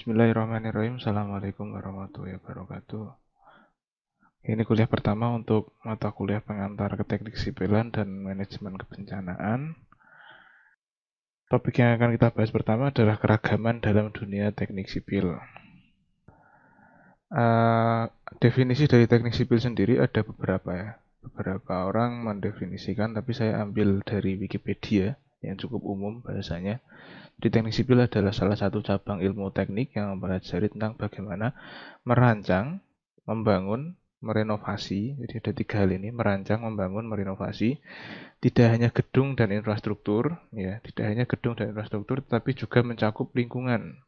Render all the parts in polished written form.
Bismillahirrahmanirrahim. Assalamualaikum warahmatullahi wabarakatuh. Ini kuliah pertama untuk mata kuliah pengantar ke teknik sipilan dan manajemen kebencanaan. Topik yang akan kita bahas pertama adalah keragaman dalam dunia teknik sipil. Definisi dari teknik sipil sendiri ada beberapa ya. Beberapa orang mendefinisikan, tapi saya ambil dari Wikipedia yang cukup umum bahasanya. Di teknik sipil adalah salah satu cabang ilmu teknik yang mempelajari tentang bagaimana merancang, membangun, merenovasi. Jadi ada tiga hal ini: merancang, membangun, merenovasi. Tidak hanya gedung dan infrastruktur, ya, tidak hanya gedung dan infrastruktur, tetapi juga mencakup lingkungan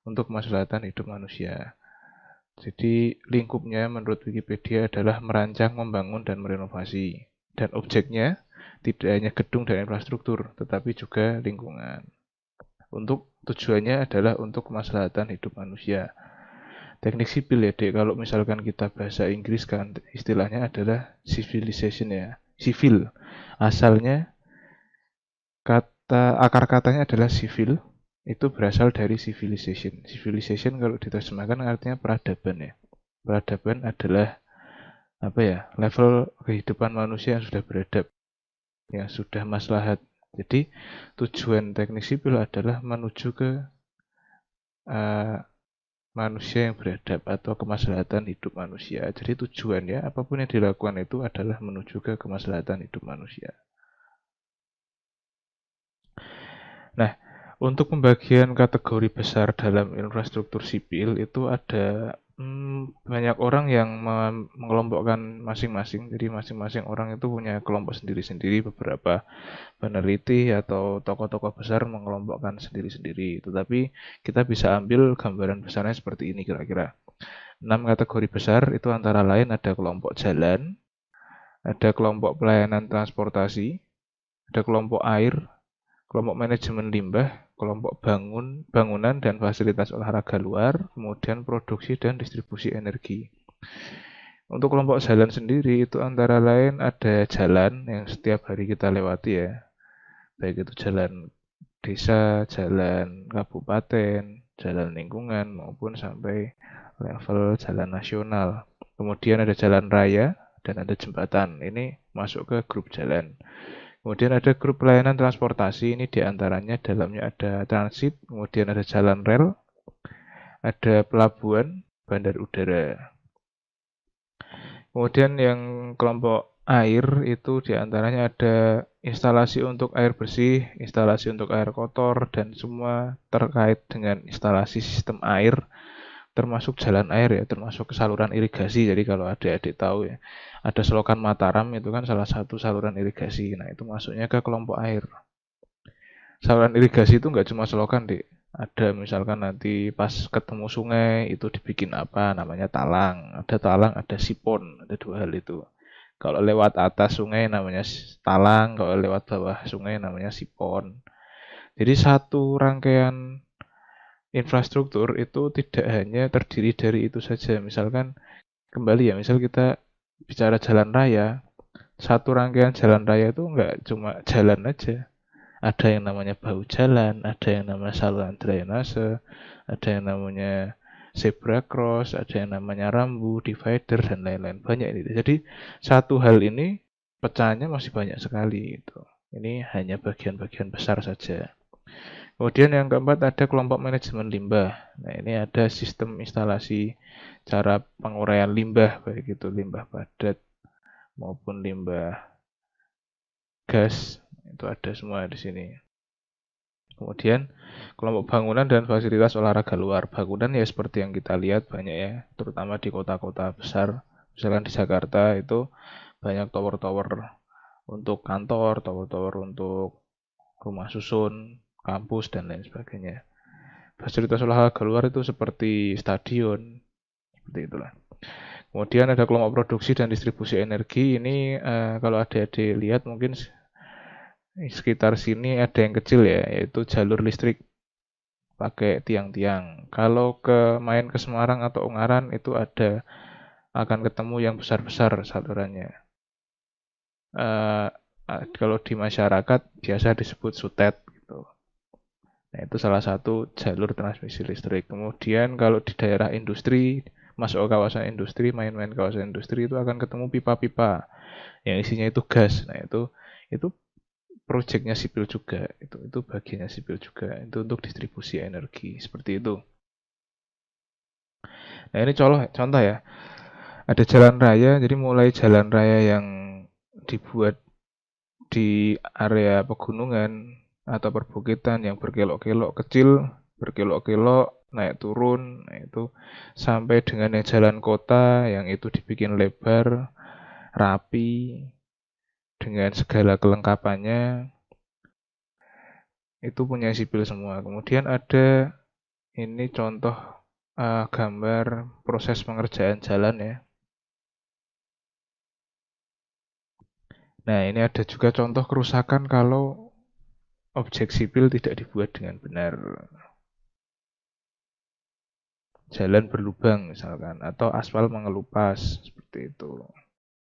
untuk kemaslahatan hidup manusia. Jadi lingkupnya menurut Wikipedia adalah merancang, membangun, dan merenovasi. Dan objeknya tidak hanya gedung dan infrastruktur, tetapi juga lingkungan. Untuk tujuannya adalah untuk kemaslahatan hidup manusia. Teknik sipil ya, Dek. Kalau misalkan kita bahasa Inggris kan istilahnya adalah civilization ya. Sivil. Asalnya akar katanya adalah civil. Itu berasal dari civilization. Civilization kalau diterjemahkan artinya peradaban ya. Peradaban adalah apa ya? Level kehidupan manusia yang sudah beradab, yang sudah maslahat. Jadi tujuan teknik sipil adalah menuju ke manusia yang beradab atau kemaslahatan hidup manusia. Jadi tujuannya apapun yang dilakukan itu adalah menuju ke kemaslahatan hidup manusia. Nah, untuk pembagian kategori besar dalam infrastruktur sipil itu ada banyak orang yang mengelompokkan masing-masing. Jadi masing-masing orang itu punya kelompok sendiri-sendiri. Beberapa peneliti atau tokoh-tokoh besar mengelompokkan sendiri-sendiri. Tetapi kita bisa ambil gambaran besarnya seperti ini kira-kira. 6 kategori besar itu antara lain ada kelompok jalan, ada kelompok pelayanan transportasi, ada kelompok air, kelompok manajemen limbah, kelompok bangunan dan fasilitas olahraga luar, kemudian produksi dan distribusi energi. Untuk kelompok jalan sendiri itu antara lain ada jalan yang setiap hari kita lewati ya, baik itu jalan desa, jalan kabupaten, jalan lingkungan maupun sampai level jalan nasional. Kemudian ada jalan raya dan ada jembatan. Ini masuk ke grup jalan. Kemudian ada grup pelayanan transportasi. Ini diantaranya dalamnya ada transit, kemudian ada jalan rel, ada pelabuhan, bandar udara. Kemudian yang kelompok air itu diantaranya ada instalasi untuk air bersih, instalasi untuk air kotor, dan semua terkait dengan instalasi sistem air, termasuk jalan air ya, termasuk saluran irigasi. Jadi kalau adik-adik tahu ya, ada selokan Mataram itu kan salah satu saluran irigasi. Nah itu masuknya ke kelompok air. Saluran irigasi itu nggak cuma selokan, Dik. Ada misalkan nanti pas ketemu sungai itu dibikin apa namanya talang. Ada talang, ada sipon, ada dua hal itu. Kalau lewat atas sungai namanya talang, kalau lewat bawah sungai namanya sipon. Jadi satu rangkaian infrastruktur itu tidak hanya terdiri dari itu saja. Misalkan kembali ya, misal kita bicara jalan raya, satu rangkaian jalan raya itu nggak cuma jalan aja. Ada yang namanya bahu jalan, ada yang namanya saluran drainase, ada yang namanya zebra cross, ada yang namanya rambu, divider, dan lain-lain. Banyak ini. Jadi satu hal ini pecahannya masih banyak sekali. Gitu. Ini hanya bagian-bagian besar saja. Kemudian yang keempat ada kelompok manajemen limbah. Nah ini ada sistem instalasi cara penguraian limbah, baik itu limbah padat maupun limbah gas. Itu ada semua di sini. Kemudian kelompok bangunan dan fasilitas olahraga luar. Bangunan ya seperti yang kita lihat banyak ya, terutama di kota-kota besar. Misalkan di Jakarta itu banyak tower-tower untuk kantor, tower-tower untuk rumah susun, kampus, dan lain sebagainya. Fasilitas olahraga luar itu seperti stadion, seperti itulah. Kemudian ada kelompok produksi dan distribusi energi. Ini kalau adik-adik lihat mungkin sekitar sini ada yang kecil ya, yaitu jalur listrik pakai tiang-tiang. Kalau main ke Semarang atau Ungaran itu akan ketemu yang besar-besar salurannya. Kalau di masyarakat biasa disebut sutet gitu. Nah, itu salah satu jalur transmisi listrik. Kemudian kalau di daerah industri, masuk ke kawasan industri, main-main kawasan industri itu akan ketemu pipa-pipa yang isinya itu gas. Nah, itu proyeknya sipil juga. Itu bagiannya sipil juga. Itu untuk distribusi energi seperti itu. Nah, ini contoh ya. Ada jalan raya, jadi mulai jalan raya yang dibuat di area pegunungan atau perbukitan yang berkelok-kelok kecil, berkelok-kelok, naik turun, nah itu sampai dengan yang jalan kota yang itu dibikin lebar, rapi, dengan segala kelengkapannya, itu punya sipil semua. Kemudian ada ini contoh gambar proses pengerjaan jalan ya. Nah, ini ada juga contoh kerusakan kalau objek sipil tidak dibuat dengan benar. Jalan berlubang misalkan, atau aspal mengelupas, seperti itu.